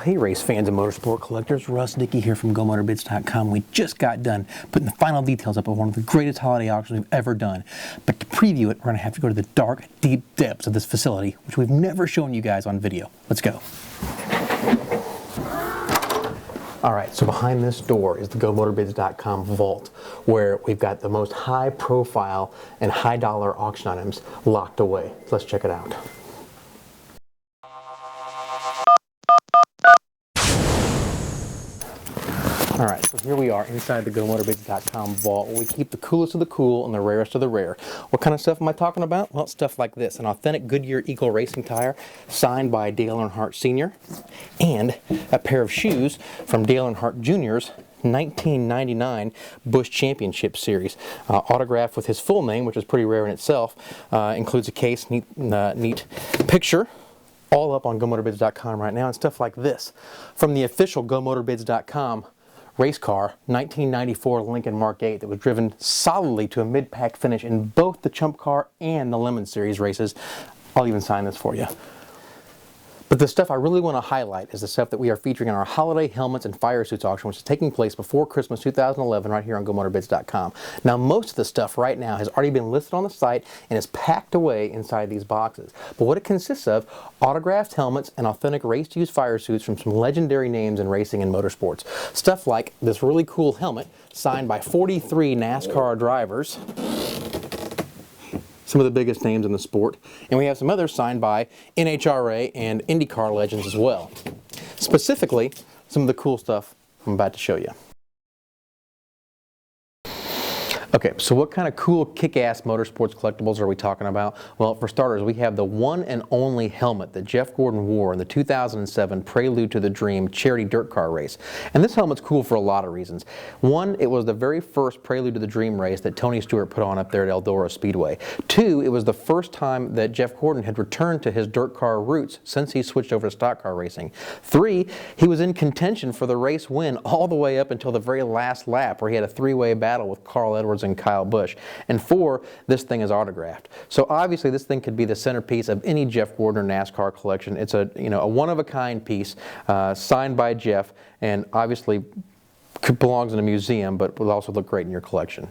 hey race fans and motorsport collectors, Russ Dickey here from GoMotorBids.com. We just got done putting the final details up of one of the greatest holiday auctions we've ever done. But to preview it, we're going to have to go to the dark, deep depths of this facility, which we've never shown you guys on video. Let's go. Alright, so behind this door is the GoMotorBids.com vault, where we've got the most high profile and high dollar auction items locked away. So let's check it out. Alright, so here we are inside the GoMotorBids.com vault, where we keep the coolest of the cool and the rarest of the rare. What kind of stuff am I talking about? Well, stuff like this. An authentic Goodyear Eagle racing tire signed by Dale Earnhardt Sr. and a pair of shoes from Dale Earnhardt Jr.'s 1999 Busch Championship Series. Autographed with his full name, which is pretty rare in itself. Includes a case, neat picture. All up on GoMotorBids.com right now, and stuff like this from the official GoMotorBids.com race car, 1994 Lincoln Mark 8 that was driven solidly to a mid-pack finish in both the Chump Car and the Lemon Series races. I'll even sign this for you. But the stuff I really want to highlight is the stuff that we are featuring in our holiday helmets and fire suits auction, which is taking place before Christmas 2011 right here on GoMotorBids.com. Now, most of the stuff right now has already been listed on the site and is packed away inside these boxes. But what it consists of, autographed helmets and authentic race-used fire suits from some legendary names in racing and motorsports. Stuff like this really cool helmet signed by 43 NASCAR drivers, some of the biggest names in the sport, and we have some others signed by NHRA and IndyCar legends as well. Specifically, some of the cool stuff I'm about to show you. Okay, so what kind of cool kick-ass motorsports collectibles are we talking about? Well, for starters, we have the one and only helmet that Jeff Gordon wore in the 2007 Prelude to the Dream charity dirt car race. And this helmet's cool for a lot of reasons. One, it was the very first Prelude to the Dream race that Tony Stewart put on up there at Eldora Speedway. Two, it was the first time that Jeff Gordon had returned to his dirt car roots since he switched over to stock car racing. Three, he was in contention for the race win all the way up until the very last lap, where he had a three-way battle with Carl Edwards and Kyle Busch. And four, this thing is autographed. So obviously this thing could be the centerpiece of any Jeff Gordon NASCAR collection. It's a one-of-a-kind piece signed by Jeff, and obviously belongs in a museum, but will also look great in your collection.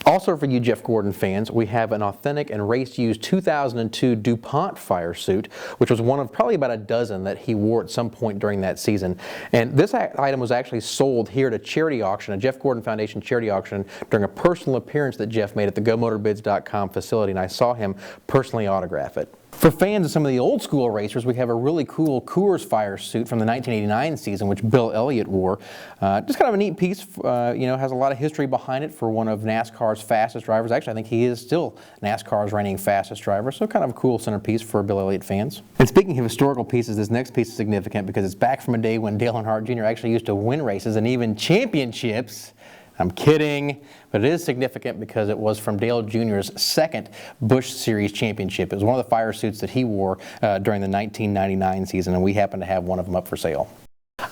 Also for you Jeff Gordon fans, we have an authentic and race-used 2002 DuPont fire suit, which was one of probably about a dozen that he wore at some point during that season. And this item was actually sold here at a charity auction, a Jeff Gordon Foundation charity auction, during a personal appearance that Jeff made at the GoMotorBids.com facility, and I saw him personally autograph it. For fans of some of the old school racers, we have a really cool Coors fire suit from the 1989 season, which Bill Elliott wore. Just kind of a neat piece, has a lot of history behind it for one of NASCAR's fastest drivers. Actually, I think he is still NASCAR's reigning fastest driver, so kind of a cool centerpiece for Bill Elliott fans. And speaking of historical pieces, this next piece is significant because it's back from a day when Dale Earnhardt Jr. actually used to win races and even championships. I'm kidding, but it is significant because it was from Dale Jr.'s second Busch Series championship. It was one of the fire suits that he wore during the 1999 season, and we happen to have one of them up for sale.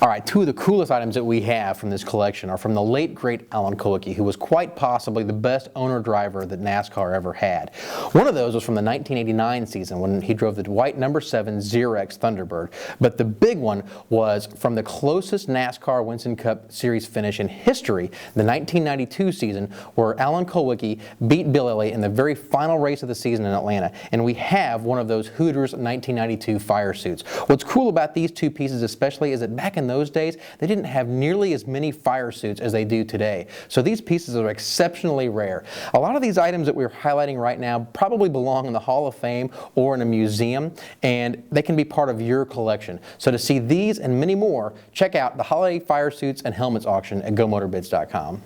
All right, two of the coolest items that we have from this collection are from the late, great Alan Kulwicki, who was quite possibly the best owner-driver that NASCAR ever had. One of those was from the 1989 season when he drove the white number 7 Xerox Thunderbird. But the big one was from the closest NASCAR Winston Cup Series finish in history, the 1992 season, where Alan Kulwicki beat Bill Elliott in the very final race of the season in Atlanta. And we have one of those Hooters 1992 fire suits. What's cool about these two pieces especially is that back in those days, they didn't have nearly as many fire suits as they do today. So these pieces are exceptionally rare. A lot of these items that we're highlighting right now probably belong in the Hall of Fame or in a museum, and they can be part of your collection. So to see these and many more, check out the Holiday Fire Suits and Helmets auction at GoMotorBids.com.